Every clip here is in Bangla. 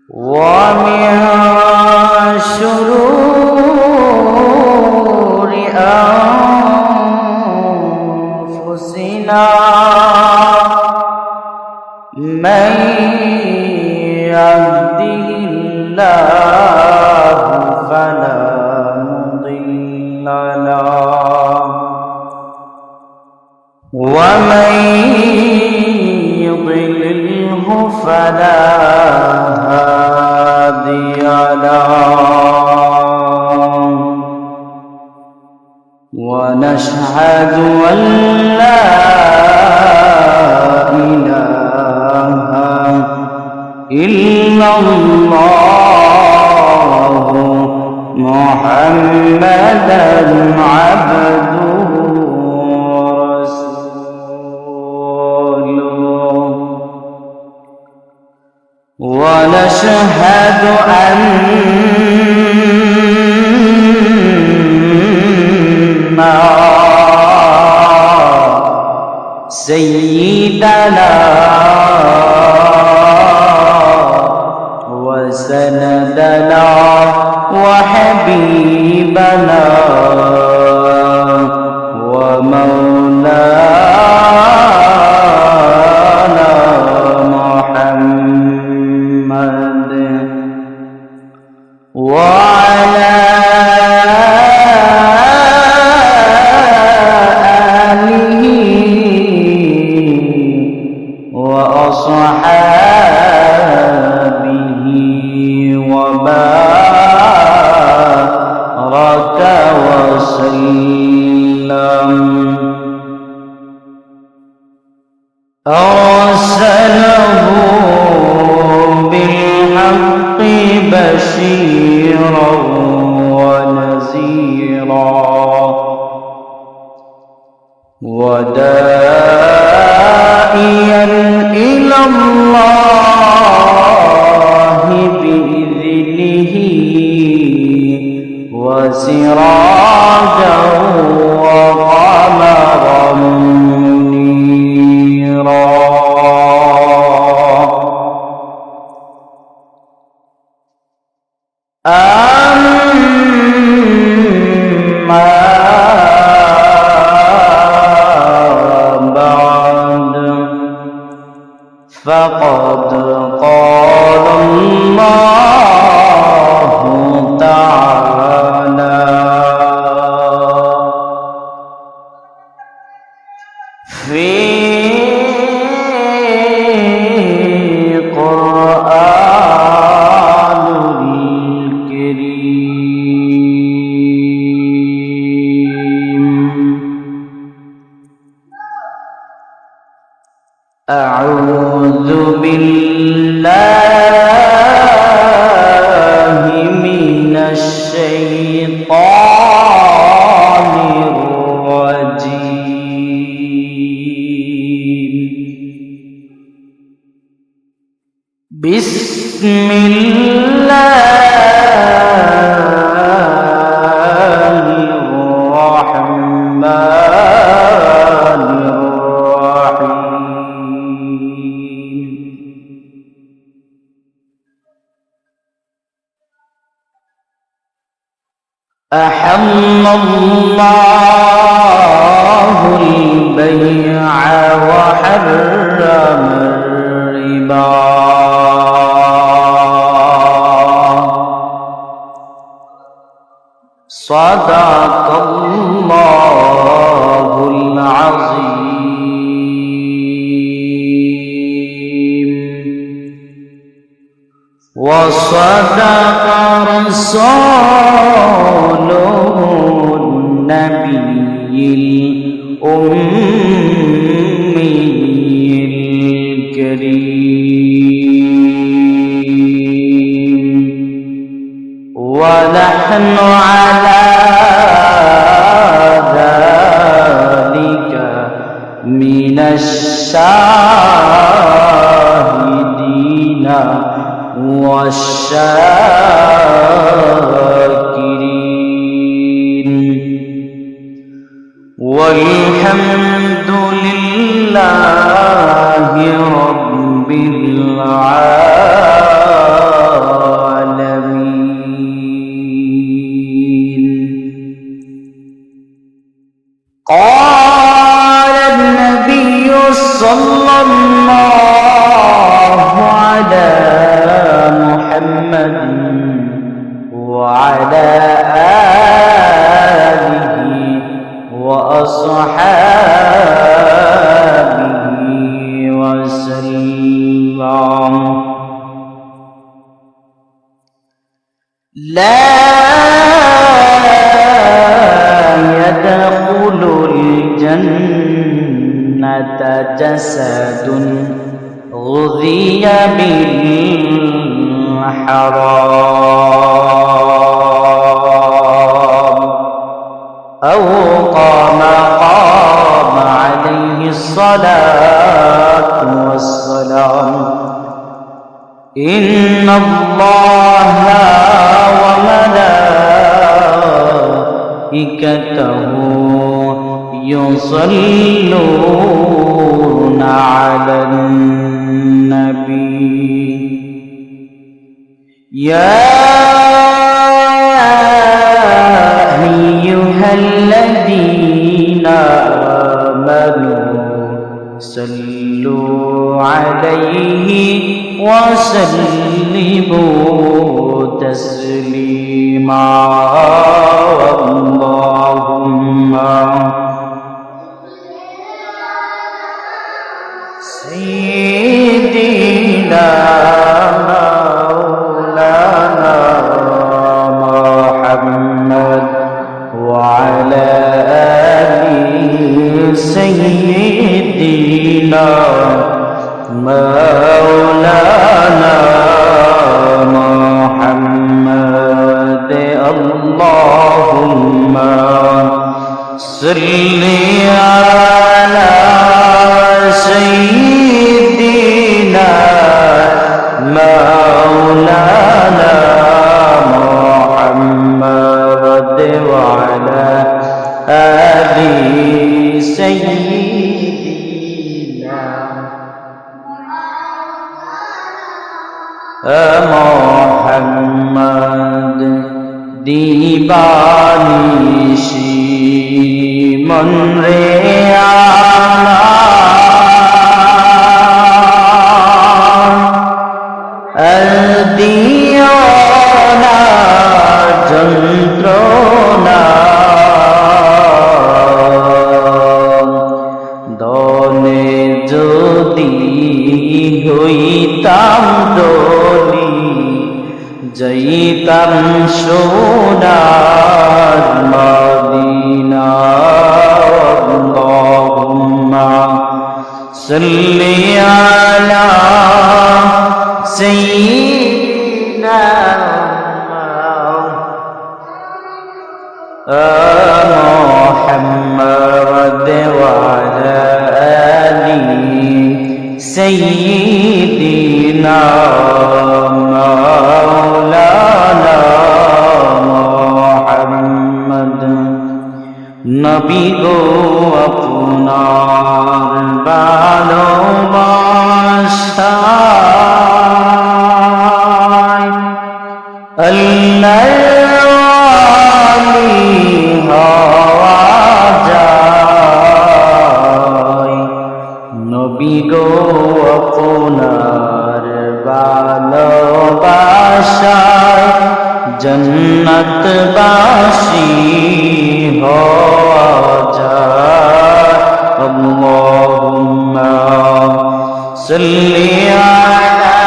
ومن شرور أنفسنا من يهده الله فلا مضل له ومن يضلله فلا هادي له ونشهد أن لا إله إلا الله محمدا عبده ورسوله ونشهد أن سيدنا وسندنا وحبيبنا ومولانا محمد وعلى آله وأصحابه وبارك وسلم أرسله بالحق بشيرا ونذيرا وداعيا إلى الله بإذنه وسراجا وقمرا منيرا أما بعد فقد قال الله تعالى في القرآن الكريم أعوذ بالله من الشيطان الرجيم بسم الله الرحمن الرحيم أحل الله البيع وحرم الربا صدق الله العظيم وصدق رسوله النبي الأمي الكريم ونحن على ذلك من الشاهدين والشاكرين والحمد لله رب العالمين. العالمين. قال النبي صلى الله على محمد وعلى آله وأصحابه وسلم: لا يدخل الجنة جسد غذي بالحرام أو قام عليه الصلاة والسلام. إن الله وملائكته يصلون على النبي يا أيها الذين آمنوا صلوا عليه وسلموا تسليما. اللهم سيدنا مولانا محمد وعلى آله سيدنا مولانا محمد. اللهم صل على سيدنا مولانا محمد وعلى آل سيدنا محمد. দিবানিশি মন রে দিও না যন্ত্রণা দনে যদি হইতাম দলি যাইতাম সোনার মদিনা। আল্লাহুম্মা সাল্লি আলা সাইয়্যিদিনা মুহাম্মাদ ওয়া আলা আলি সাইয়্যিদিনা নবী গো আপনার ভালোবাসায় আল্লাহর ওয়ালি হওয়া যায়। নবী গো আপনার ভালোবাসায় জন্নতবাসী হওয়া যায়। আল্লাহুম্মা সাল্লি আলা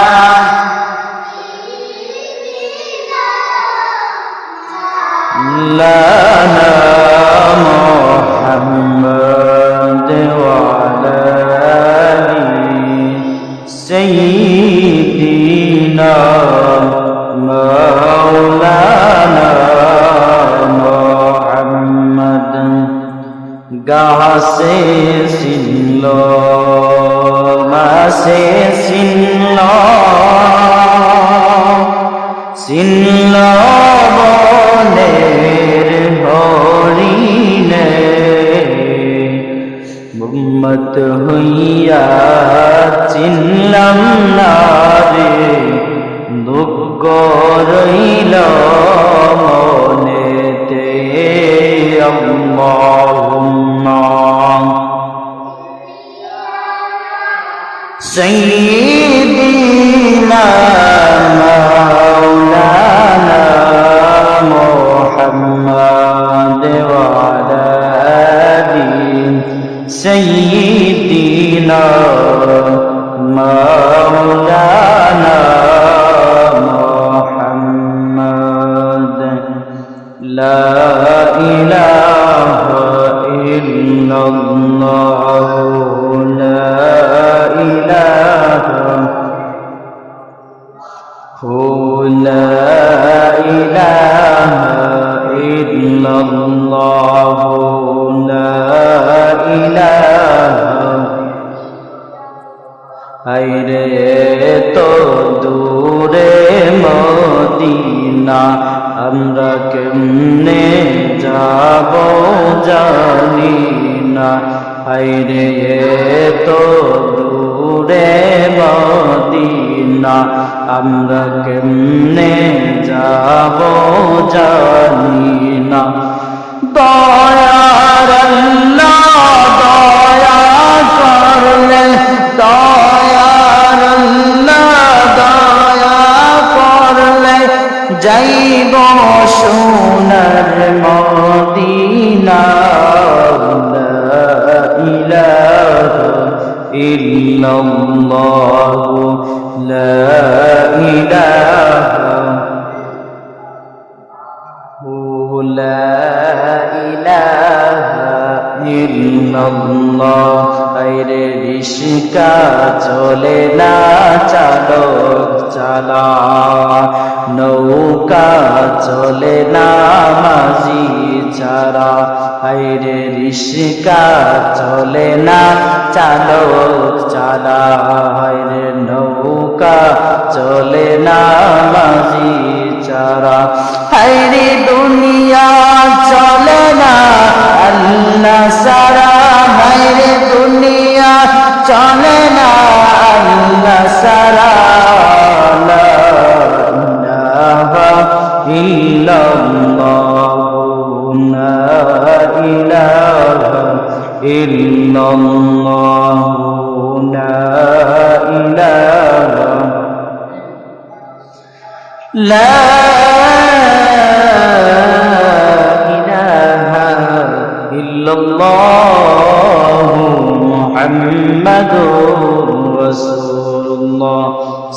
লানা মুহাম্মাদ ওয়া আলা আলি সাইয়্যিদিনা মাওলানা মুহাম্মদ। গাছে চিনল মাছে চিনল চিনল বনের হরিণে উম্মত হইয়া চিনলাম না لا إله إلا الله لا إله হায়রে তো দূরে মদিনা আমরা কেমনে যাব জানি না হায়রে তো দূরে মদিনা আমরা কেমনে যাব জানি না দয়ার আল্লাহ দয়া করলে দয়ার আল্লাহ দয়া করলে যাইব সোনার মদিনা লা ইলাহা ইল্লাল্লাহ লা ইলাহা লা ইলাহা ইল্লাল্লাহ আইরে রিশকা চলে না চালক চালা নৌকা চলে না মাঝি ছাড়া আইরে রিশকা চলে না চালক চালা আইরে নৌকা চলে না মাঝি ছাড়া হায়রে দুনিয়া চলে না আল্লাহ সারা হায়রে দুনিয়া চলে না আল্লাহ সারা লা ইলাহা ইল্লাল্লাহ লা ইলাহা ইল্লাল্লাহ লা ইলাহা লা ইল্লাল্লাহু মুহাম্মাদুর রাসূলুল্লাহ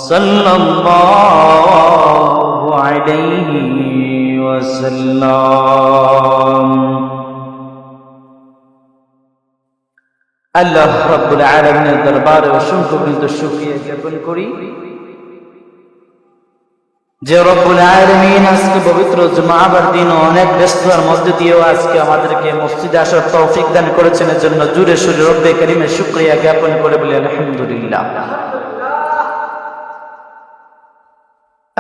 সাল্লাল্লাহু আলাইহি ওয়াসাল্লাম। আল্লাহ রাব্বুল আলামিনের দরবারে অসংখ্য শুকরিয়া জ্ঞাপন করি যে রব্বুল আলামিন আজকে পবিত্র জুমার দিন অনেক ব্যস্ততার মধ্যে দিয়েও আজকে আমাদেরকে মসজিদে আসার তৌফিক দান করেছেন। এর জন্য জুড়ে সুরে রব্বে কারীমের শুকরিয়া জ্ঞাপন করে বলি আলহামদুলিল্লাহ।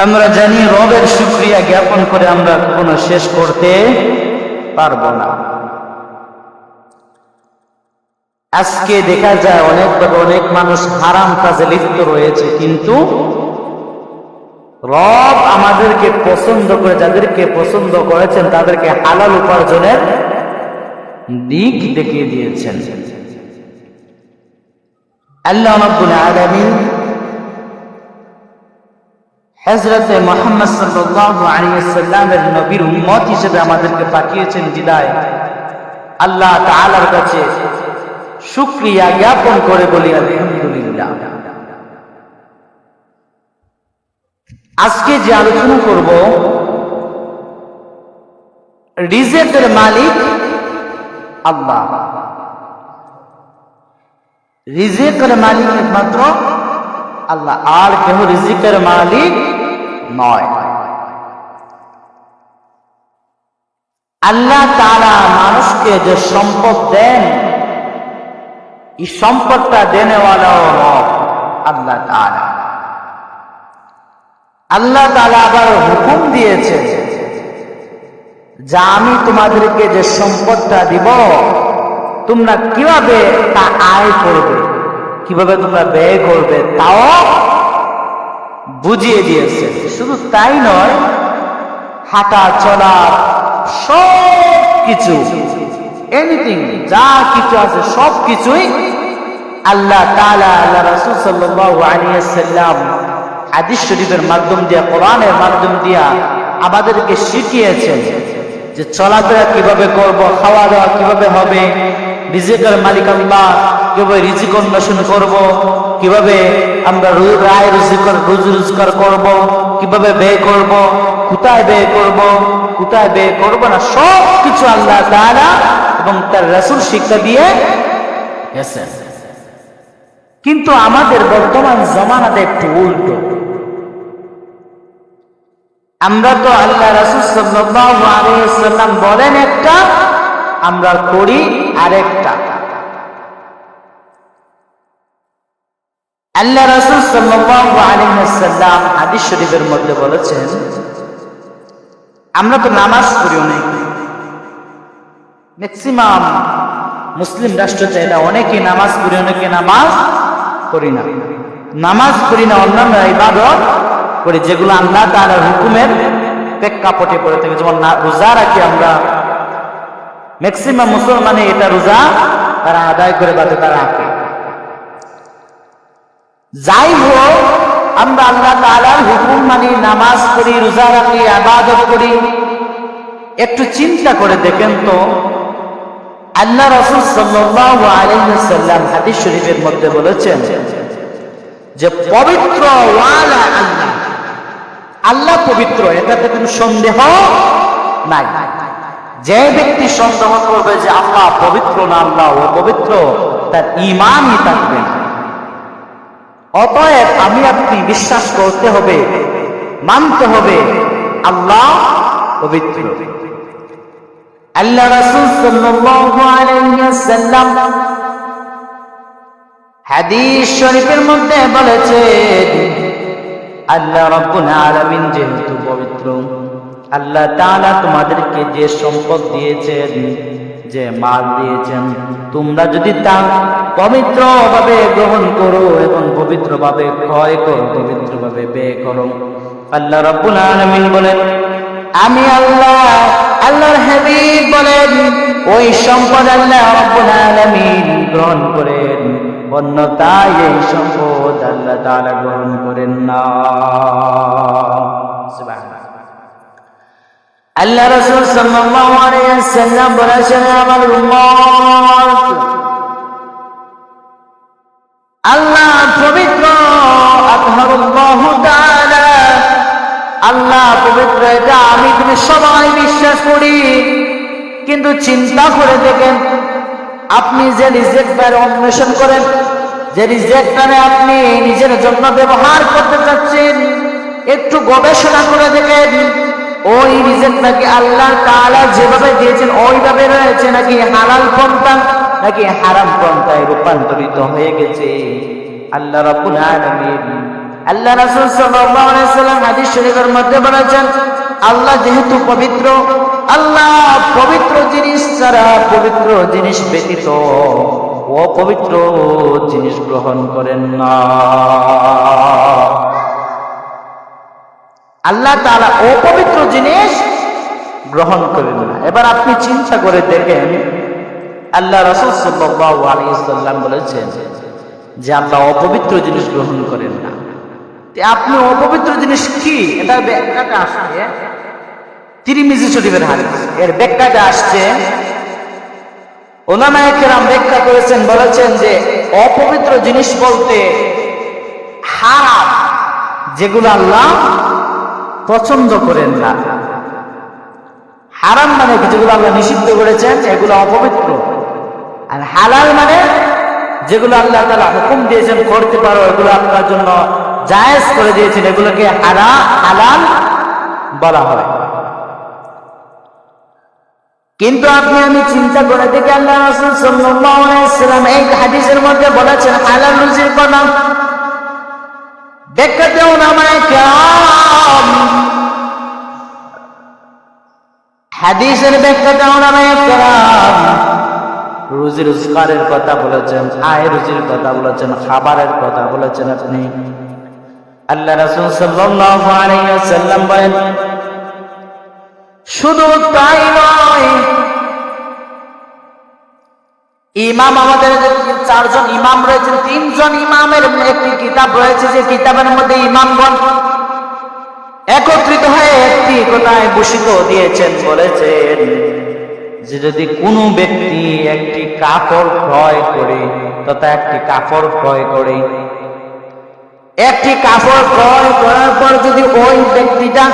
আমরা জানি রবের শুকরিয়া জ্ঞাপন করে আমরা কখনো শেষ করতে পারবো না। আজকে দেখা যায় অনেক মানুষ হারাম কাজে লিপ্ত রয়েছে, কিন্তু রব আমাদেরকে পছন্দ করে যাদেরকে পছন্দ করেছেন তাদেরকে হালাল উপার্জনের দিক দেখিয়ে দিয়েছেন। আল্লাহ রাব্বুল আলামিন হযরত মুহাম্মদ সাল্লাল্লাহু আলাইহি ওয়াসাল্লামের নবীর উম্মত হিসেবে আমাদেরকে পাঠিয়েছেন বিদায় আল্লাহ তাআলার কাছে শুকরিয়া জ্ঞাপন করে বলি আলহামদুলিল্লাহ। আজকে যে আলোচনা করব, রিজিকের মালিক আল্লাহ। রিজিকের মালিক একমাত্র আল্লাহ, আর কেউ রিজিকের মালিক নয়। আল্লাহ তাআলা মানুষকে যে সম্পদ দেন, এই সম্পদটা দেনেওয়ালাও রব আল্লাহ তাআলা। আল্লাহ তাআলা আবার হুকুম দিয়েছেন যে আমি তোমাদেরকে যে সম্পদটা দিব তোমরা কিভাবে তা আয় করবে, কিভাবে তোমরা ব্যয় করবে তাও বুঝিয়ে দিয়েছে। শুধু তাই নয়, হাঁটা চলা সব কিছু, এনিথিং যা কিছু আছে সব কিছুই আল্লাহ তাআলা আল্লাহ রাসূল সাল্লাল্লাহু আলাইহি ওয়াসাল্লাম হাদিস শরীফের মাধ্যম দিয়ে, কোরআনের মাধ্যম দিয়ে আমাদেরকে শিখিয়েছেন যে চলাফেরা কিভাবে করব, খাওয়া দাওয়া কিভাবে হবে, রিজিকের মালিক আল্লাহ, কিভাবে রিজিক অন্বেষণ করব, কিভাবে আমরা রুজি রোজগার করব, কিভাবে ব্যয় করব, কোথায় ব্যয় করব, কোথায় ব্যয় করব না, সব কিছু আল্লাহ তাআলা এবং তার রাসূল শিক্ষা দিয়ে গেছেন। কিন্তু আমাদের বর্তমান জমানাতে একটু উল্টো। আমরা তো আল্লাহ রাসূল সাল্লাল্লাহু আলাইহি ওয়াসাল্লাম বলেন একটা, আমরা করি আরেকটা। আল্লাহ রাসূল সাল্লাল্লাহু আলাইহি ওয়াসাল্লাম হাদিস শরীফের মধ্যে বলেছেন, আমরা তো নামাজ পড়ি অনেক, ম্যাক্সিমাম মুসলিম রাষ্ট্র চাইলে অনেকে নামাজ পড়ি, অনেকে নামাজ পড়ি না। নামাজ পড়ি না, অন্যান্য ইবাদত করি যেগুলো আল্লাহ তাআলার হুকুমের প্রেক্ষাপটে পড়ে থাকে। যেমন রোজা রাখি আমরা, ম্যাক্সিমাম মুসলমানে এটা রোজা তারা আদায় করে বা তারা রাখে। যাই হোক, আমরা আল্লাহ তাআলার হুকুম মানি, নামাজ পড়ি, রোজা রাখি, ইবাদত করি। একটু চিন্তা করে দেখেন তো, আল্লাহ রাসূল সাল্লাল্লাহু আলাইহি ওয়াসাল্লাম হাদিস শরীফের মধ্যে বলেছেন যে পবিত্র ওয়ালা আল্লাহ, আল্লাহ পবিত্র, এটাতে কোনো সন্দেহ নাই। যে ব্যক্তি সন্দেহ করবে যে আল্লাহ পবিত্র না, আল্লাহ অপবিত্র, তার ঈমানই থাকবে না। অতএব আমি আপনি বিশ্বাস করতে হবে, মানতে হবে আল্লাহ পবিত্র। আল্লাহ রাসূল সাল্লাল্লাহু আলাইহি ওয়াসাল্লাম হাদিস শরীফের মধ্যে বলেছেন, আল্লাহ রাব্বুল আলামিন যেহেতু পবিত্র, আল্লাহ তাআলা তোমাদেরকে যে সম্পদ দিয়েছেন, যে মাল দিয়েছেন, তোমরা যদি তা পবিত্রভাবে গ্রহণ করো এবং পবিত্রভাবে ক্ষয় করো, পবিত্রভাবে ব্যয় করো। আল্লাহ রাব্বুল আলামিন বলেন, আমি আল্লাহ, আল্লাহর হাবিব বলেন, ওই সম্পদ আল্লাহ রাব্বুল আলামিন গ্রহণ করেন, অন্যথায় এই সম্পদ আল্লাহ তাআলা গ্রহণ করেন না। সুবহানাল্লাহ। আল্লাহ রাসূল সাল্লাল্লাহু আলাইহি ওয়াসাল্লাম বলেছেন, আমার উম্মত, আল্লাহ পবিত্র, আতহারুল্লাহু তাআলা, আল্লাহ পবিত্র, এটা আমি তুমি সবাই বিশ্বাস করি। কিন্তু চিন্তা করে দেখেন, আপনি যে রিজেক্টটার অন্বেষণ করেন, যে রিজেক্টটারে আপনি নিজের জন্য ব্যবহার করতে চাচ্ছেন, একটু গবেষণা করে দেখেন ওই রিজেক্টটাকে আল্লাহ তাআলা যেভাবে দিয়েছেন ওইভাবে রয়েছে, নাকি হালাল পন্থা নাকি হারাম পন্থায় রূপান্তরিত হয়ে গেছে। আল্লাহ রাব্বুল আলামিন, আল্লাহ রাসূল সাল্লাল্লাহু আলাইহি ওয়াসাল্লাম হাদিস শরীফের মধ্যে বলেছেন, আল্লাহ যেহেতু পবিত্র, আল্লাহ পবিত্র জিনিস ছাড়া, পবিত্র জিনিস ব্যতীত অপবিত্র জিনিস গ্রহণ করেন না। আল্লাহ তাআলা অপবিত্র জিনিস গ্রহণ করেন না। এবার আপনি চিন্তা করে দেখেন, আল্লাহ রাসূল সাল্লাল্লাহু আলাইহি ওয়াসাল্লাম বলেছেন যে আল্লাহ অপবিত্র জিনিস গ্রহণ করেন না। আপনি অপবিত্র জিনিস কি, এটা ব্যাখ্যাটা আসছে তিরমিজি শরীফের হাদিস। এর ব্যাখ্যাটা আসছে, উলামায়ে কেরাম ব্যাখ্যা করেছেন, বলেছেন যে অপবিত্র জিনিস বলতে হারাম, যেগুলো আল্লাহ পছন্দ করেন না। হারাম মানে যেগুলো আল্লাহ নিষিদ্ধ করেছেন এগুলো অপবিত্র, আর হালাল মানে যেগুলো আল্লাহ তাআলা হুকুম দিয়েছেন করতে পারো, এগুলো আপনার জন্য জায়েজ করে দিয়েছেন, এগুলোকে হালাল বলা হয়। কিন্তু আপনি আমি চিন্তা করে দেখি, আল্লাহ রাসূল সাল্লাল্লাহু আলাইহি ওয়াসাল্লাম এই হাদিসের মধ্যে বলেছেন হালাল রুজির কথা। ব্যাখ্যাতে উলামায়ে কেরাম, হাদিসের ব্যাখ্যাতে উলামায়ে কেরাম রুজি রোজগারের কথা বলেছেন, আয় রুজির কথা বলেছেন, খাবারের কথা বলেছেন। আপনি আল্লাহ রাসূল সাল্লাল্লাহু আলাইহি ওয়াসাল্লাম বলেন, শুধু তাই নয়, ইমাম, আমাদের চারজন ইমাম রয়েছেন, তিনজন ইমামের একটি কিতাব রয়েছে, যে কিতাবের মধ্যে ইমামগণ একত্রিত হয়ে একটি কথায় বসিত দিয়েছেন, বলেছেন যে যদি কোনো ব্যক্তি একটি কাপড় ক্রয় করে, তথা একটি কাপড় ক্রয় করে, একটি কাপড় ক্রয় করার পর যদি ওই ব্যক্তিটা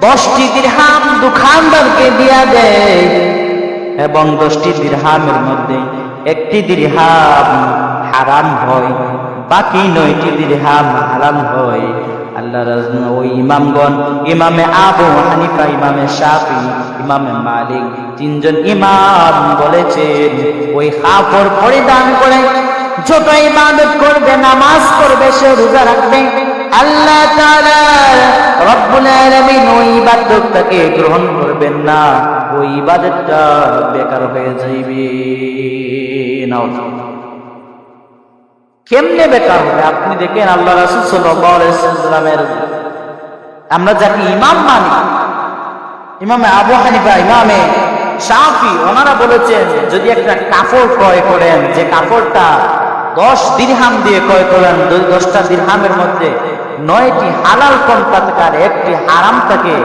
10টি দিরহাম দোকানদারকে দিয়া দেয় এবং 10টি দিরহামের মধ্যে একটি দিরহাম হারাম হয়, বাকি 9টি দিরহাম হালাল হয়, আল্লাহর ওই ইমামগণ, ইমামে আবু হানিফা, ইমামে শাফি, ইমামে মালিক, তিনজন ইমাম বলেছেন ওই কাপড় পরিধান করে যত ইবাদত করবে, নামাজ পড়বে, সে রোজা রাখবে, আল্লাহ তাআলা রব্বুল আলামিন ওই ইবাদতটাকে গ্রহণ করবেন না, ওই ইবাদতটা বেকার হয়ে যাইবে। কেমনে বেকার হবে? আপনি দেখেন আল্লাহ রাসূল সাল্লাল্লাহু আলাইহি ওয়াসাল্লামের, আমরা যাকে ইমাম মানি, ইমামে আবু হানিফা, ইমামে শাফি, ওনারা বলেছেন যদি একটা কাপড় ক্রয় করেন, যে কাপড়টা 10 দিরহাম দিয়ে ক্রয় করেন, 10টা দিরহামের মধ্যে 9টি হালাল পন্থা থাকে আর 1টি হারাম থাকে,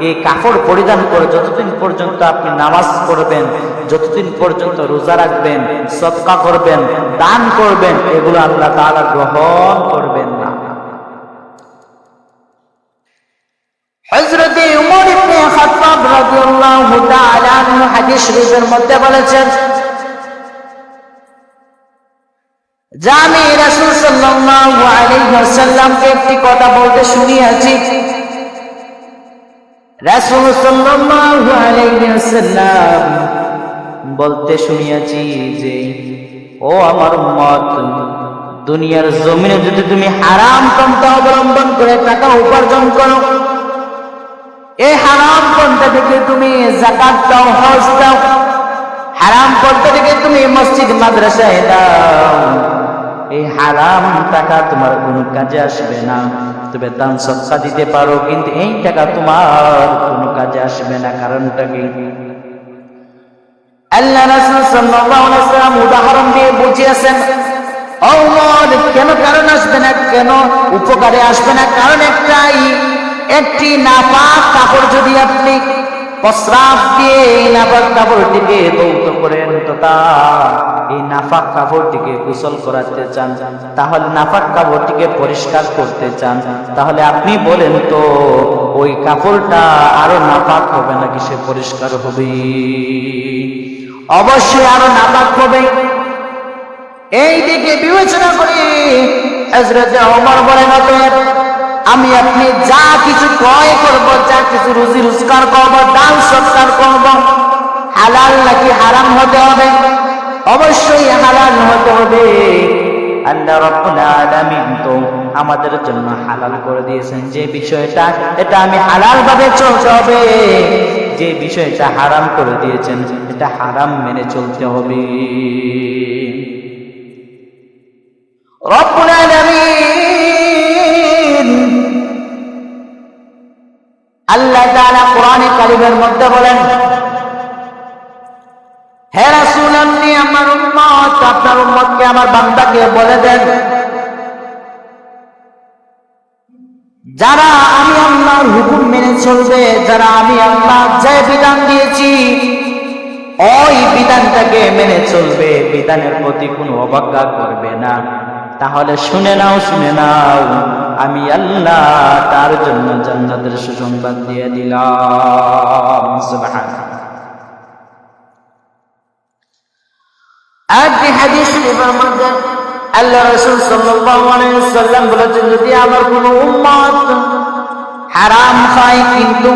এই কাপড় পরিধান করে যতদিন পর্যন্ত আপনি নামাজ পড়বেন, যতদিন পর্যন্ত রোজা রাখবেন, সদকা করবেন, দান করবেন, এগুলো আল্লাহ তাআলা গ্রহণ করবেন না। হযরত উমর ইবনে খাত্তাব রাদিয়াল্লাহু তাআলা আনহু হাদিস শরীফের মধ্যে বলেছেন যে আমি রাসূল সাল্লাল্লাহু আলাইহি ওয়াসাল্লামকে একটি কথা বলতে শুনিয়াছি। রাসূল সাল্লাল্লাহু আলাইহি ওয়াসাল্লাম বলতে শুনিয়াছি যে ও আমার উম্মত, দুনিয়ার জমিনে যদি তুমি হারাম পন্থা অবলম্বন করে টাকা উপার্জন করো, এই হারাম পন্থা থেকে তুমি যাকাত দাও, হজ দাও, হারাম পন্থা থেকে তুমি মসজিদ মাদ্রাসায় দাও, এই হারাম টাকা তোমার কোনো কাজে আসবে না। তবে দান সদকা দিতে পারো, কিন্তু এই টাকা তোমার কোনো কাজে আসবে না। কারণটা কি? আল্লাহ রাসূল সাল্লাল্লাহু আলাইহি ওয়াসাল্লাম উদাহরণ দিয়ে বুঝিয়েছেন, ও উমর, কেন কারণ আসবে না, কেন উপকারে আসবে না? কারণ একটাই, একটি নাপাক কাপড় যদি আপনি প্রস্রাব দিয়ে এই নাপাক কাপড়টিকে ধৌত করেন, তো তা এই নাপাক কাপড়টিকে গোসল করাতে চান, তাহলে নাপাক কাপড়টিকে পরিষ্কার করতে চান, তাহলে আপনি বলেন তো ওই কাপড়টা আরো নাপাক হবে নাকি সে পরিষ্কার হবে? অবশ্যই আরো নাপাক হবে। এই দিকে বিবেচনা করে হযরত ওমর বলেন, আমি আপনি যা কিছু ক্রয় করব, যা কিছু রুজি রোজগার করব, দান সৎকার করব, হালাল নাকি হারাম হতে হবে? অবশ্যই হালাল হতে হবে। আল্লাহ রাব্বুল আলামিন তো আমাদের জন্য হালাল করে দিয়েছেন যে বিষয়টা, এটা আমি হালাল ভাবে চলতে হবে। যে বিষয়টা হারাম করে দিয়েছেন, এটা হারাম মেনে চলতে হবে। রব্বুল আলামিন আল্লাহ তাআলা কোরআনে কারীমের মধ্যে বলেন, হে রাসূল, আপনি আমার উম্মত, আপনার উম্মতকে, আমার বান্দাকে বলে দেন, যারা আমি আল্লাহর হুকুম মেনে চলবে, যারা আমি আল্লাহ যে বিধান দিয়েছি ওই বিধানটাকে মেনে চলবে, বিধানের প্রতি কোনো অবজ্ঞা করবে না, তাহলে শুনে নাও, শুনে নাও, আমি আল্লাহ তার জন্য জান্নাতের সুসংবাদ দিয়ে দিলাম। সুবহানাল্লাহ। একটি হাদিস শরীফের মধ্যে আল্লাহ রাসূল সাল্লাল্লাহু আলাইহি ওয়াসাল্লাম বলেছেন, যদি আমার কোনো উম্মত হারাম খায় কিন্তু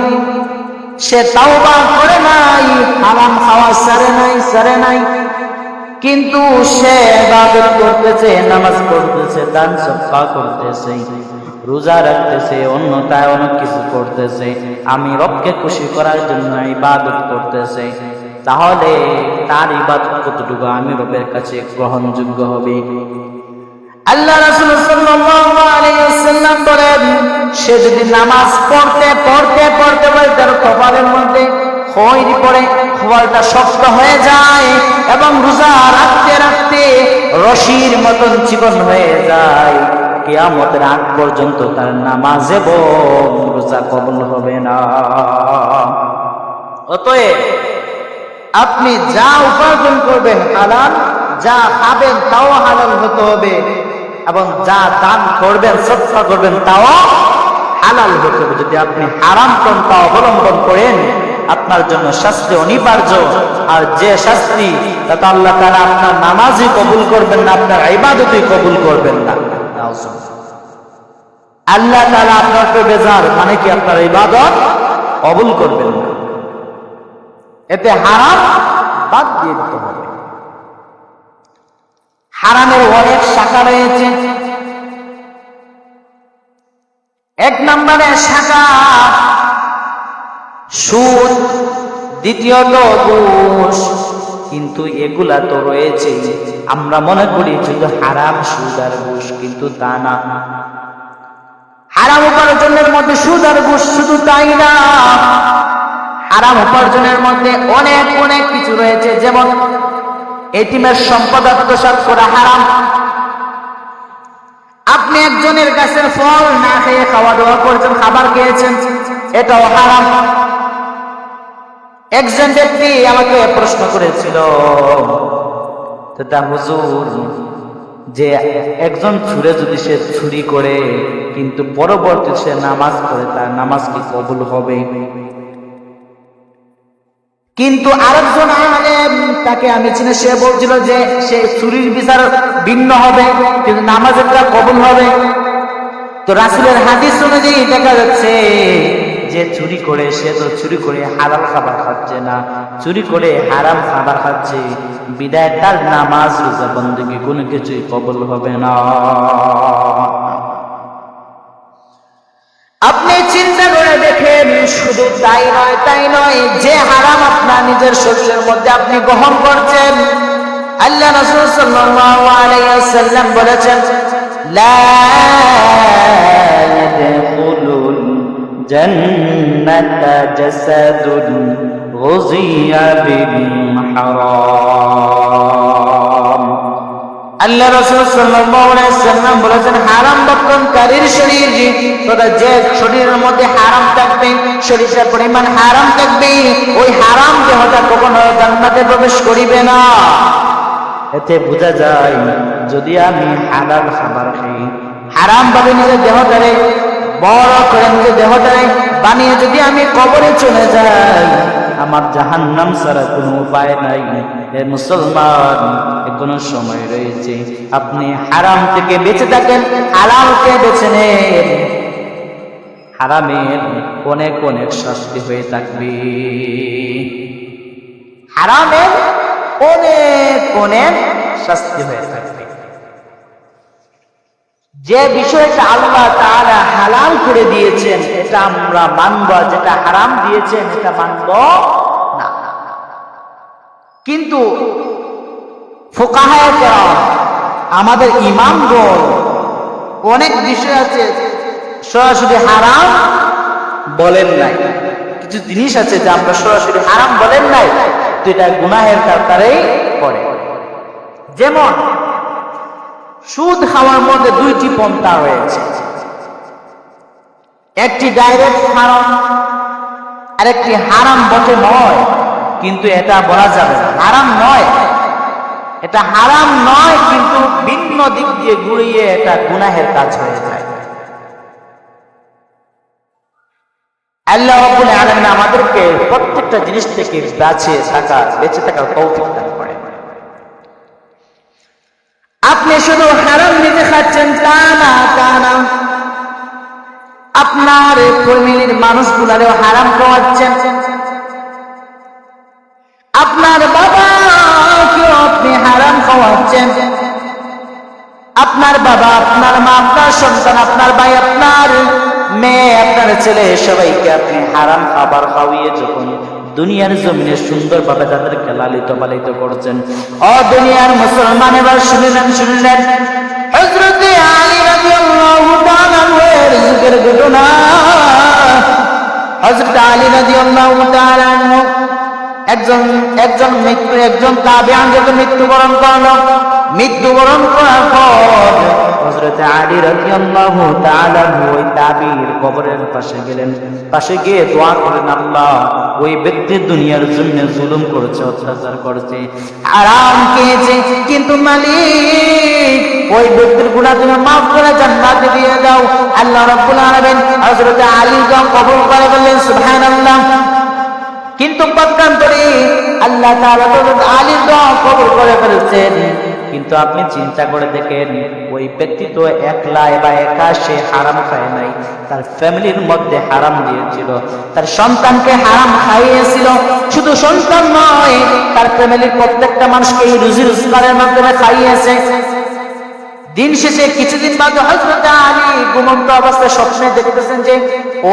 সে তাওবা করে নাই, হারাম খাওয়া ছাড়ে নাই, কিন্তু সে ইবাদত করতেছে, নামাজ পড়তেছে, দান সদকা করতেছে, রোজা রাখতেছে, অন্যথায় অনেক কিছু করতেছে, আমি রবকে খুশি করার জন্য ইবাদত করতেছে, তাহলে তার ইবাদত কতটুকু আমি রবের কাছে গ্রহণযোগ্য হবে? আল্লাহ রাসূল সাল্লাল্লাহু আলাইহি ওয়াসাল্লাম বলেন, সে যদি নামাজ পড়তে তার কপালের মধ্যে খয়রি পড়ে, কপালটা শক্ত হয়ে যায়, এবং রোজা রাখতে রশির মতন চিকন হয়ে যায়, কিয়ামতের আগ পর্যন্ত তার নামাজ এবং রোজা কবুল হবে না। অতএব আপনি যা উপার্জন করবেন হালাল, যা খাবেন তাও হালাল হতে হবে, এবং যা দান করবেন, সদকা করবেন, তাও হালাল হতে হবে। যদি আপনি হারাম পন্থা অবলম্বন করেন, আপনার জন্য শাস্তি অনিবার্য, আর যে শাস্তি তাতে আল্লাহ তাআলা আপনার নামাজই কবুল করবেন না, আপনার ইবাদতই কবুল করবেন না। আল্লাহ তাআলা আপনাকে বেজার, মানে কি আপনার ইবাদত কবুল করবেন না। এতে হারাম বাদ দিয়ে দিতে হবে। হারামের অনেক শাখা রয়েছে। এক নম্বরে শাখা সুদ, দ্বিতীয়ত ঘুষ। কিন্তু এগুলা তো রয়েছে, আমরা মনে করি শুধু হারাম সুদ আর ঘুষ, কিন্তু তা না। হারাম উপার্জনের মধ্যে সুদ আর ঘুষ শুধু তাই না, হারাম উপার্জনের মধ্যে অনেক অনেক কিছু রয়েছে। যেমন এতিমের সম্পদ আত্মসাৎ করা হারাম। আপনি একজনের গাছের ফল না খেয়ে খাওয়া দাওয়া করছেন, খাবার খেয়েছেন, এটাও হারাম। একজন ব্যক্তি আমাকে প্রশ্ন করেছিল, হুজুর, যে একজন চুরে যদি সে চুরি করে কিন্তু পরবর্তী সে নামাজ পড়ে, তার নামাজ কি কবুল হবে? কিন্তু আরেকজন আলেম, তাকে আমি চিনি, সে বলছিল যে সে চুরির বিচার ভিন্ন হবে, কিন্তু নামাজেরটা কবুল হবে। তো রাসূলের হাদিস অনুযায়ী দেখা যাচ্ছে যে চুরি করে, সে তো চুরি করে হালাল খাবার খাচ্ছে না, চুরি করে হারাম খাবার খাচ্ছে, বিদায় তার নামাজ রোজা বন্দেগী কোনো কিছুই কবুল হবে না। আপনি চিন্তা করে দেখেন, শুধু তাই নয়, যে হারাম আপনার নিজের শরীরের মধ্যে আপনি গ্রহণ করছেন, আল্লাহ রাসূল সাল্লাল্লাহু আলাইহি ওয়াসাল্লাম বলেছেন, লা ইয়াদখুলুল জান্নাতা জাসাদুন গুযিয়া বিল হারাম। আল্লাহ রাসূল সাল্লাল্লাহু আলাইহি ওয়াসাল্লাম বলেছেন, হারাম ভক্ষণকারীর শরীর, তথা যে শরীরের মধ্যে হারাম থাকবে, শরীরের পরিমাণ হারাম থাকবে, ওই হারাম দেহটা কখনো জান্নাতে প্রবেশ করিবে না। এতে বোঝা যায়, যদি আমি হালাল খাবার খাই, হারাম ভাবে নিজের দেহটারে বড় করে, নিজের দেহটারে বানিয়ে যদি আমি কবরে চলে যাই, আমার জাহান্নাম ছাড়া কোনো উপায় নাই। হে মুসলমান, এখনো সময় রয়েছে, আপনি হারাম থেকে বেঁচে থাকেন, হালালকে বেছে নেন। হারামের অনেক অনেক শাস্তি হয়ে থাকবে, হারামের অনেক অনেক শাস্তি হয়ে থাকবে। যে বিষয়টা আল্লাহ তাআলা হালাল করে দিয়েছেন এটা আমরা মানব, যেটা হারাম দিয়েছেন এটা মানব না। কিন্তু ফুকাহায়ে কেরাম, আমাদের ইমামগণ, অনেক বিষয় আছে সরাসরি হারাম বলেন নাই, কিছু জিনিস আছে যে আমরা সরাসরি হারাম বলেন নাই, তো এটা গুনাহের কাতারেই পড়ে। যেমন সুদ খাওয়ার মধ্যে দুইটি পন্থা রয়েছে, একটি ডাইরেক্ট হারাম, আর একটি হারাম বটে নয়, কিন্তু এটা বলা যাবে না হারাম নয়। এটা হারাম নয়, কিন্তু ভিন্ন দিক দিয়ে ঘুরিয়ে এটা গুনাহের কাজ হয়ে যায়। আল্লাহ রাব্বুল আলামিন আমাদেরকে প্রত্যেকটা জিনিস থেকে বেঁচে থাকার তৌফিক দান করেন। আপনি শুধু হারাম নিজে খাচ্ছেন তা না, আপনার ফ্যামিলির মানুষগুলারেও হারাম খাওয়াচ্ছেন। আপনার বাবাকেও আপনি হারাম খাওয়াচ্ছেন। আপনার বাবা, আপনার মা, আপনার সন্তান, আপনার ভাই, আপনার মেয়ে, আপনার ছেলে, সবাইকে আপনি হারাম খাবার খাওয়িয়ে যখন দুনিয়ার জমিনে সুন্দরভাবে তাদেরকে লালিত পালিত করছেন। ও দুনিয়ার মুসলমান, এবার শুনলেন হযরত আলী রাদিয়াল্লাহু তাআলা এর যুগের ঘটনা। হযরত আলী রাদিয়াল্লাহু তাআলা একজন তাবিঈন যখন মৃত্যুবরণ করলো, মৃত্যুবরণ করার পর হযরত আলী রাদিয়াল্লাহু তাআলা ওই তাবিঈর কবরের পাশে গেলেন। পাশে গিয়ে দোয়া করেন, আল্লাহ, ওই ব্যক্তি দুনিয়ার জন্য জুলুম করেছে, অত্যাচার করেছে, হারাম খেয়েছে, কিন্তু মালিক ওই ব্যক্তির গুনাহ তুমি মাফ করে জান্নাতে দিয়ে দাও। আল্লাহ রাব্বুল আলামিন হযরত আলীর দোয়া কবুল করে বললেন সুবহানাল্লাহ। কিন্তু পক্ষান্তরে আল্লাহ তাআলা হযরত আলীর দোয়া কবুল করে ফেলেছেন। কিন্তু আপনি চিন্তা করে দেখেন, ওই ব্যক্তি তো একলা বা একা সে হারাম খায় নাই, তার ফ্যামিলির মধ্যে হারাম দিয়েছিল, তার সন্তানকে হারাম খাইয়েছিল। শুধু সন্তান নয়, তার ফ্যামিলির প্রত্যেকটা মানুষকে এই রুজি রোজগারের মাধ্যমে খাইয়েছে। দিন শেষে কিছুদিন বাদে হযরত আলী ঘুমন্ত অবস্থায় স্বপ্নে দেখতেছেন যে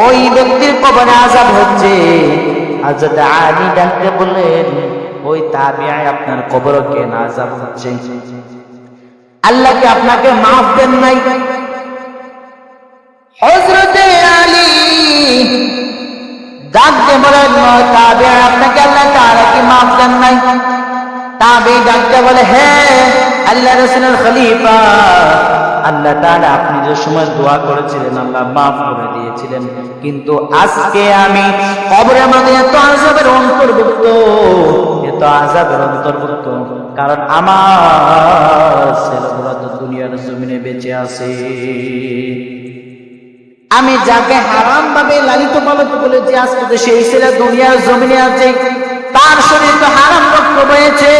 ওই ব্যক্তির কবরে আযাব হচ্ছে। হযরত আলী ডাকতে বললেন, ওই তাবিঈ, আপনার কবরে কেন আযাব হচ্ছে? আল্লাহ কি আপনাকে মাফ দেন নাই? হযরত আলী ডাকতে বলেন, তাবিঈ, আপনাকে আল্লাহ তাআলা কি মাফ দেন নাই? তাবিঈ ডাকতে বলে, হ্যাঁ আল্লাহ রাসূলের খলিফা, আল্লাহ তাআলা আপনি যে সময় দোয়া করেছিলেন আল্লাহ মাফ করে দিয়েছিলেন, কিন্তু আজকে আমি কবরের মধ্যে এত আযাবের অন্তর্ভুক্ত, এত আযাবের অন্তর্ভুক্ত, কারণ আমার ছেলেগুলো তো দুনিয়ার জমিনে বেঁচে আছে। আমি যাকে হারাম ভাবে লালিত পালিত বলেছি, আজকে তো সেই ছেলে দুনিয়ার জমিনে আছে, তার শরীর তো হারাম রক্ত বয়েছে,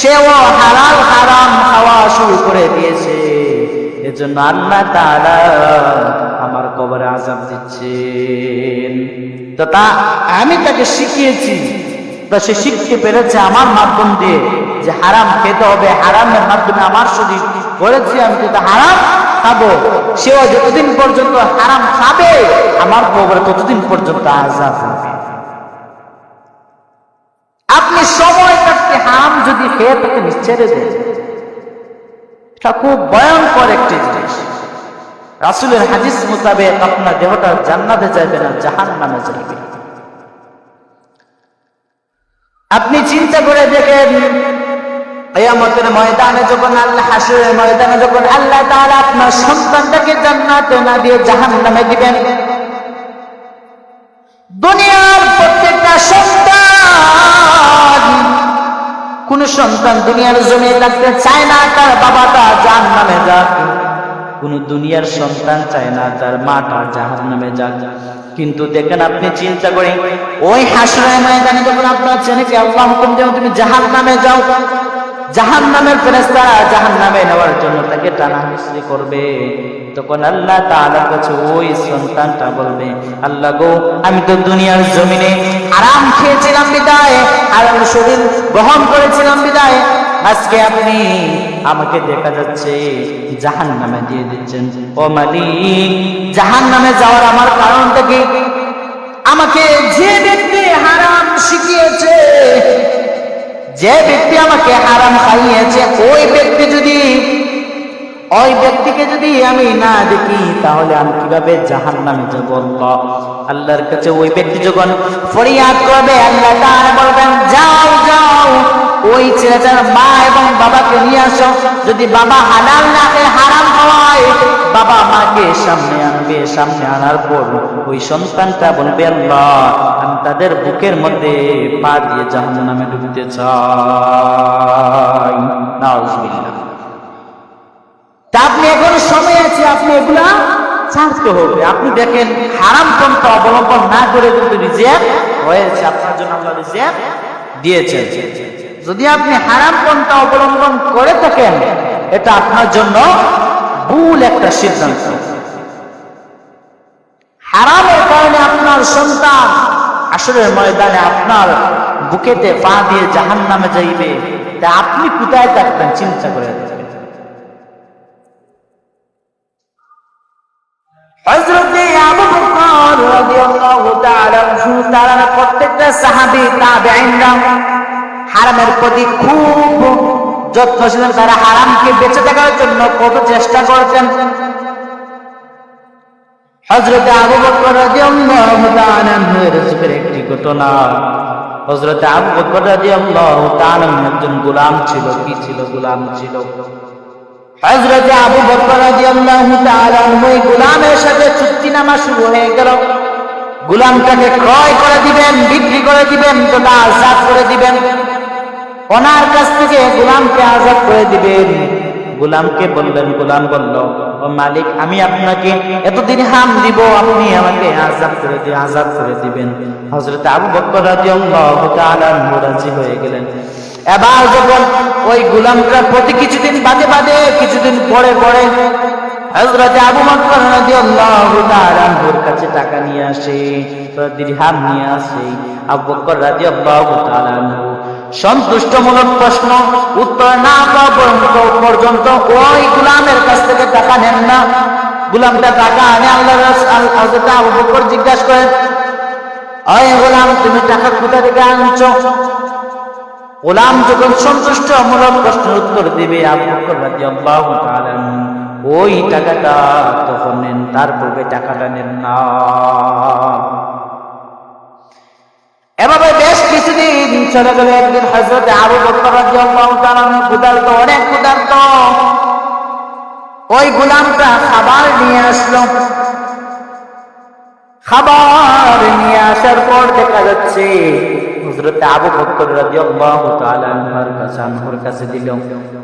সেও হালাল হারাম খাওয়া শুরু করে দিয়েছে। এজন্য আল্লাহ তাআলা আমার কবরে আযাব দিচ্ছেন। তো তা আমি তাকে শিখিয়েছি, তো সে শিখতে পেরেছে আমার মাধ্যম দিয়ে যে হারাম খেতে হবে, হারামের মাধ্যমে আমার শরীর বলেছি আমি তো হারাম খাবো। সেও যতদিন পর্যন্ত হারাম খাবে আমার কবরে ততদিন পর্যন্ত আযাব হবে। আপনি সময় থাকতে হারাম যদি খেয়ে থাকেন ছেড়ে দেন, এটা খুব ভয়ঙ্কর একটি জিনিস। রাসূলের হাদিস মোতাবেক আপনার দেহটা জান্নাতে যাবে না, জাহান্নামে যাবে। আপনি চিন্তা করে দেখেন, কিয়ামতের ময়দানে যখন আল্লাহ, হাসরের ময়দানে যখন আল্লাহ তাআলা আপনার সন্তানটাকে জান্নাতে না দিয়ে জাহান্নামে দিবেন, দুনিয়ার প্রত্যেকটা সন্তান, কোন সন্তান দুনিয়ার জমিনে থাকতে চায় না তার বাবাটা জাহান্নামে যাক, কোন দুনিয়ার সন্তান চায় না তার মাটা জাহান্নামে যাক। কিন্তু দেখেন, আপনি চিন্তা করেন, ওই হাসরের ময়দানে যখন আপনার ছেলেকে আল্লাহ হুকুম দেন তুমি জাহান্নামে যাও, জাহান্নামের ফেরেশতারা জাহান্নামে নেওয়ার জন্য তাকে টানাহেঁচড়ি করবে, তখন আল্লাহ তাআলার কাছে ওই সন্তানটা বলবে, আল্লাহ গো, আমি তো দুনিয়ার জমিনে হারাম খেয়েছিলাম বিদায়, হারাম শরীর গ্রহণ করেছিলাম বিদায়, আজকে আপনি আমাকে দেখা যাচ্ছে জাহান্নামে দিয়ে দিচ্ছেন। ও মালিক, জাহান্নামে যাওয়ার আমার কারণটা কি? আমাকে যে ব্যক্তি হারাম শিখিয়েছে, যে ব্যক্তি আমাকে হারাম খাইয়েছে, ওই ব্যক্তিকে যদি আমি না দেখি তাহলে আমি কিভাবে জাহান্নামে যাব? আল্লাহর কাছে ওই ব্যক্তি যখন ফরিয়াদ করবে, আল্লাহ তাআলা বলবেন, যাও যাও ওই ছেলেটার মা এবং বাবাকে নিয়ে আসো। যদি বাবা হালাল না খেয়ে হারাম খাওয়ায়, বাবা মাকে সামনে আনবে, সামনে আনার পর ওই সন্তানটা বলবে, আল্লাহ আমি তাদের বুকের মধ্যে পা দিয়ে জাহান্নামে ডুবতে চাই। নাউজুবিল্লাহ। তা আপনি এখন সময় আছে, আপনি এগুলা ছাড়তে হবে। আপনি দেখেন, হারাম পন্থা অবলম্বন না করে কিন্তু রিজিক হয়েছে, আপনার জন্য আল্লাহ রিজিক দিয়েছেন। যদি আপনি হারাম পন্থা অবলম্বন করে থাকেন, এটা আপনার জন্য ভুল একটা সিদ্ধান্ত। হারামের কারণে আপনার সন্তান হাসরের ময়দানে আপনার বুকেতে পা দিয়ে জাহান্নামে যাইবে, তা আপনি কোথায় থাকবেন চিন্তা করে দেখবেন। হযরত আবু বকর রাদিয়াল্লাহু তাআলা আনহু, তারা প্রত্যেকটা সাহাবী তাবেঈনরা হারামের প্রতি খুব যত্নশীল, তারা হারামকে বেঁচে থাকার জন্য কত চেষ্টা করতেন। হযরত আবু বকর রাদিয়াল্লাহু তাআলা আনহুর যুগের একটি ঘটনা। হযরত আবু বকর রাদিয়াল্লাহু তাআলা একজন গোলাম ছিল। কি ছিল? গোলাম ছিল। হযরত আবু বকর রাদিয়াল্লাহু তাআলা আনহু গোলামের সাথে চুক্তিনামা শুরু হয়ে গেল। গোলামটাকে ক্রয় করে দিবেন, বিক্রি করে দিবেন, তথা আযাদ করে দিবেন। ওনার কাছ থেকে গোলামকে আযাদ করে দিবেন। গোলামকে বললেন, গোলাম বলল, ও মালিক, আমি আপনাকে এত দিরহাম দিব, আপনি আমাকে আযাদ করে দিবেন। হযরত আবু বকর রাদিয়াল্লাহু তাআলা রাজি হয়ে গেলেন। এবার যখন ওই গোলামটা প্রতি কিছুদিন বাদে বাদে কিছুদিন পরে পরে হযরত আবু বকর রাদিয়াল্লাহু তাআলা আনহুর কাছে টাকা নিয়ে আসে, দিরহাম নিয়ে আসে। আবু বকর রাদিয়াল্লাহু তাআলা আনহু সন্তুষ্টমূলক প্রশ্ন উত্তর না পাওয়া পর্যন্ত ওই গোলামের কাছ থেকে টাকা নেন না। গোলামটা টাকা আনে, আল্লাহর রাসূল হযরত আবু বকর জিজ্ঞাসা করেন, ওই গোলাম তুমি টাকা কোথা থেকে আনছো? গোলাম যখন সন্তুষ্টমূলক প্রশ্নের উত্তর দিবে, আবু বকর রাদিয়াল্লাহু তাআলা ওই টাকাটা তখন নেন, তারপরে টাকাটা নেন না। এভাবে বেশ কিছুদিন চলে গেল। একদিন হযরত আবু বকর রাদিয়াল্লাহু তাআলা ক্ষুধার্ত, অনেক ক্ষুধার্ত। ওই গোলামটা খাবার নিয়ে আসলো। খাবার নিয়ে আসার পর দেখা যাচ্ছে হযরত আবু বকর রাদিয়াল্লাহু তাআলা আনহুর কাছে দিল।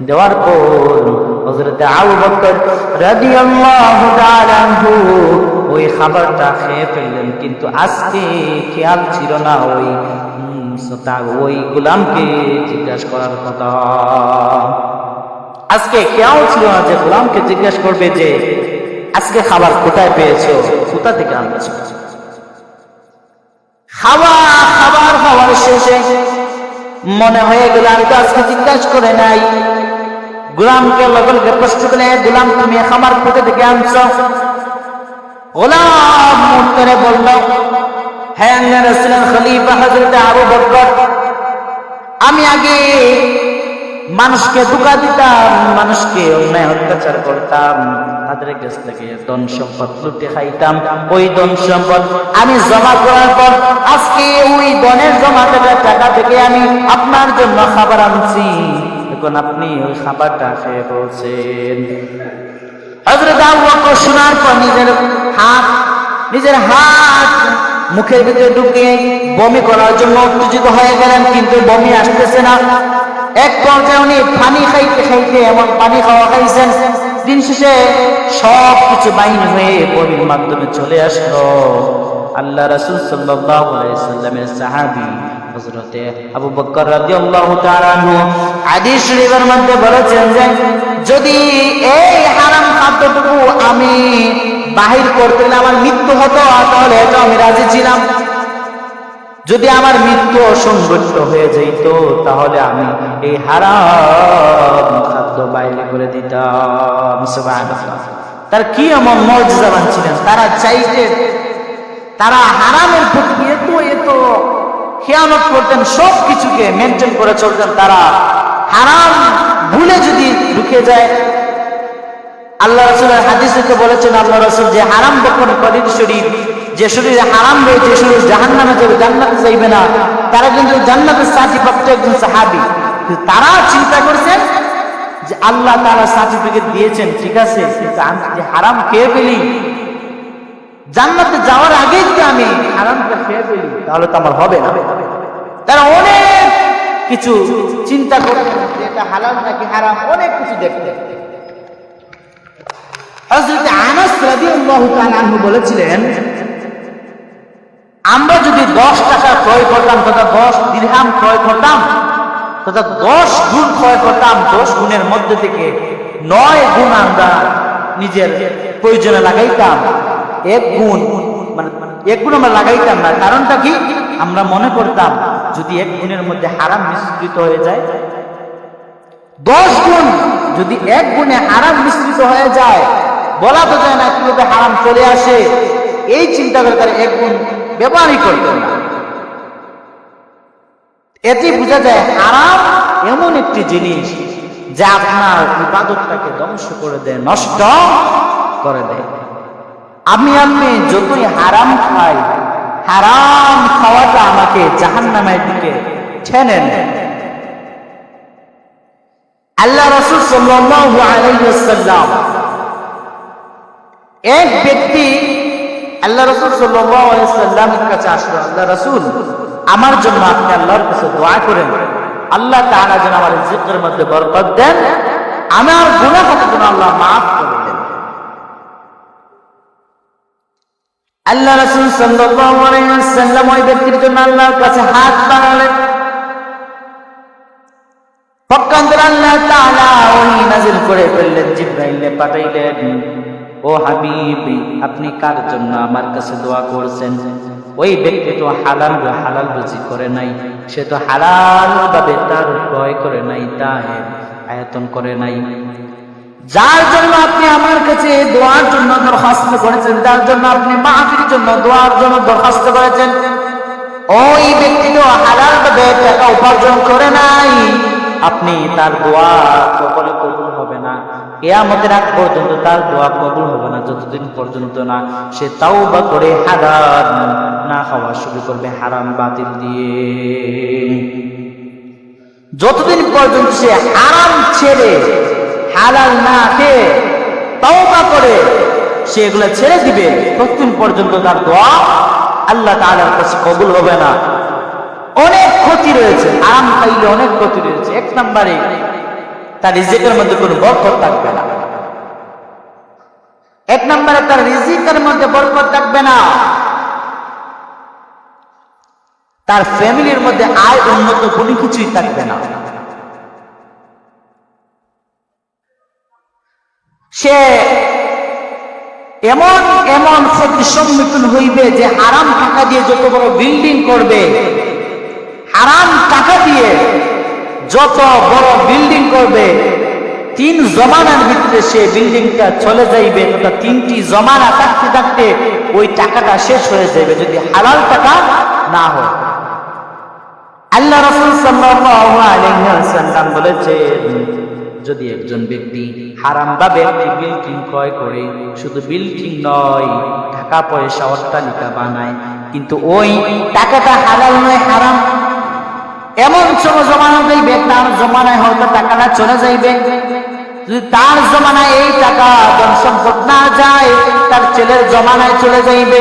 দেওয়ার পর হযরত আবু বকর রাদিয়াল্লাহু তাআলা আনহু ওই খাবারটা খেয়ে ফেললেন, কিন্তু আজকে খেয়াল ছিল না ওই গোলামকে জিজ্ঞাসা করার কথা। আজকে খেয়াল ছিল না যে গোলামকে জিজ্ঞাসা করবে যে আজকে খাবার কোথায় পেয়েছো, কোথা থেকে আনছো। খাবার খাওয়ার শেষে মনে হয়ে গেল আমি তো আজকে জিজ্ঞাসা করে নাই। গোলামকে লগলকে প্রশ্ন করলে, গোলাম তুমি খাবার কোথা থেকে আনছো? গোলাম উত্তরে বলল, হ্যাঁ আল্লাহর রাসূলের খলিফা হযরত আবু বকর, আমি আগে মানুষকে ধোঁকা দিতাম, মানুষকে অন্যায় অত্যাচার করতাম, তাদের কাছ থেকে ধন সম্পদ লুটে খাইতাম। ওই ধন সম্পদ আমি জমা করার পর আজকে ওই ধনের জমা টাকা থেকে আমি আপনার জন্য খাবার আনছি। এখন আপনি ওই খাবারটা খেয়ে বলছেন। হযরত আবু বকর শোনার পর নিজের হাত মুখের ভিতরে ঢুকে বমি করার জন্য উত্তেজিত হয়ে গেলেন, কিন্তু বমি আসতেছে না। এক পর্যায়ে উনি পানি খাইতে খাইতে এমন পানি খাইছেন, দিন শেষে সব কিছু বাইর হয়ে বমির মাধ্যমে চলে আসলো। আল্লাহ রাসূল সাল্লাল্লাহু আলাইহি সাল্লামের সাহাবী হযরত আবু বকর রাদিয়াল্লাহু তাআলা আনহু হাদিস শরীফের মধ্যে বলেছেন যে যদি এই হারাম খাদ্যটুকু আমি বাহির করতে আমার মৃত্যু হতো তাহলে এটা আমি রাজি ছিলাম। যদি আমার মৃত্যু অসংগঠিত হয়ে যেত তাহলে আমি এই হারাম খাদ্য বাইরে করে দিতাম। সুবহানাল্লাহ। তার কি এমন মুজিজাবান ছিলেন, তারা চাইতে তারা হারামের প্রতি এত খেয়ানত করতেন, সব কিছুকে মেনটেন করে চলতেন। তারা হারাম ভুলে যদি ঢুকে যায়, আল্লাহ রাসূলের হাদিসে বলেছেন, আল্লাহ রাসূল যে হারাম বক্ষণ করেন শরীর, যে শরীরে হারাম রয়েছে শরীর জাহান্নামে যাবে, জান্নাতে যাইবে না। তারা কিন্তু জান্নাতের সার্টিফিকেট একজন সাহাবী, তারা চিন্তা করছেন যে আল্লাহ তাআলা সার্টিফিকেট দিয়েছেন ঠিক আছে, কিন্তু আমি যে হারাম খেয়ে ফেলি, জান্নাতে যাওয়ার আগেই যদি আমি হারামটা খেয়ে ফেলি তাহলে তো আমার হবে না। তারা অনেক কিছু চিন্তা করতেন যে এটা হালাল নাকি হারাম, অনেক কিছু দেখতেন। হযরত আনাস রাদিয়াল্লাহু তাআলা আনহু বলেছিলেন, আমরা যদি 10 টাকা ক্রয় করতাম তথা 10 দিরহাম ক্রয় করতাম তথা 10 গুণ ক্রয় করতাম, 10 গুণের মধ্যে থেকে 9 গুণ আমরা নিজের প্রয়োজনে লাগাইতাম, 1 গুণ আমরা লাগাইতাম না। কারণটা কি? আমরা মনে করতাম যদি 1 গুণের মধ্যে হারাম মিশ্রিত হয়ে যায়, 10 গুণ যদি 1 গুণে হারাম মিশ্রিত হয়ে যায়, বলা তো যায় না কিভাবে হারাম চলে আসে, এই চিন্তা করে তারা 1 গুণ ব্যবহারই করতেন না। এতে বোঝা যায় হারাম এমন একটি জিনিস যা আপনার ইবাদতটাকে ধ্বংস করে দেয়, নষ্ট করে দেয়। আপনি যতই হারাম খাই, হারাম খাওয়াটা আমাকে জাহান্নামের দিকে ঠেনে নেয়। আল্লাহ রাসূল সাল্লাল্লাহু আলাইহি ওয়াসাল্লাম এক ব্যক্তি আল্লাহ রাসূল সাল্লাল্লাহু আলাইহি ওয়াসাল্লামের কাছে আসলো, আল্লাহ রাসূল আমার জন্য আপনি আল্লাহর কাছে দোয়া করেন, আল্লাহ তাআলা যেন আমার রিজিকের মধ্যে বরকত দেন, আমার গুনাহকে যেন আল্লাহ মাফ করে দেন। আল্লাহ রাসূল সাল্লাল্লাহু আলাইহি ওয়াসাল্লাম ওই ব্যক্তির জন্য আল্লাহর কাছে হাত বাড়ালেন। পক্ষান্তরে আল্লাহ তাআলা ওহী নাযিল করে ফেললেন, জিবরাইলে পাঠাইলেন, ও হাবিব, আপনি কার জন্য আমার কাছে দোয়া করছেন? ওই ব্যক্তি তো হালাল রুজি করে নাই, সে তো হালাল ভাবে তার ক্রয় করে নাই, তার আয়তন করে নাই। যার জন্য আপনি আমার কাছে দোয়ার জন্য দরখাস্ত করেছেন, যার জন্য আপনি মাহফিলের জন্য দোয়ার জন্য দরখাস্ত করেছেন, ওই ব্যক্তি তো হালাল ভাবে টাকা উপার্জন করে নাই, আপনি তার দোয়া কখনো কবুল হবে না। কিয়ামতের আগ পর্যন্ত তার দোয়া কবুল হবে না, যতদিন পর্যন্ত না সে তাওবা করে হালাল না খাওয়া শুরু করবে হারাম বাতিল দিয়ে। যতদিন পর্যন্ত সে হারাম ছেড়ে হালাল না খেয়ে তাওবা করে সে এগুলো ছেড়ে দিবে, ততদিন পর্যন্ত তার দোয়া আল্লাহ তাআলার কাছে কবুল হবে না। অনেক ক্ষতি রয়েছে, হারাম খাইলে অনেক ক্ষতি রয়েছে। এক নম্বরে তার রিজিকের মধ্যে কোনো বরকত থাকবে না। এক নম্বরে তার রিজিকের মধ্যে বরকত থাকবে না, তার ফ্যামিলির মধ্যে আয় উন্নত কোনো কিছুই থাকবে না। সে এমন এমন ক্ষতির সম্মুখীন হইবে যে হারাম টাকা দিয়ে যত বড় বিল্ডিং করবে, হারাম টাকা দিয়ে যত বড় বিল্ডিং করবে, 3 জমানার ভিতরে সে বিল্ডিংটা চলে যাইবে, তথা 3টি জমানা থাকতে থাকতে ওই টাকাটা শেষ হয়ে যাবে যদি হালাল টাকা না হয়। আল্লাহ রাসূল সাল্লাল্লাহু আলাইহি ওয়াসাল্লাম বলেছেন, যদি একজন ব্যক্তি হারাম ভাবে একটি বিল্ডিং ক্রয় করে, শুধু বিল্ডিং নয় টাকা পয়সা অট্টালিকা বানায়, কিন্তু ওই টাকাটা হালাল নয়, হারাম, এমন সময় জমানা যাইবে, তার জমানায় হয়তো টাকাটা চলে যাইবে। যদি তার জমানায় এই টাকা ধন সম্পদ না যায়, তার ছেলের জমানায় চলে যাইবে।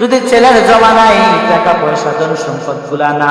যদি ছেলের জমানায় টাকা পয়সা ধন সম্পদ গুলা না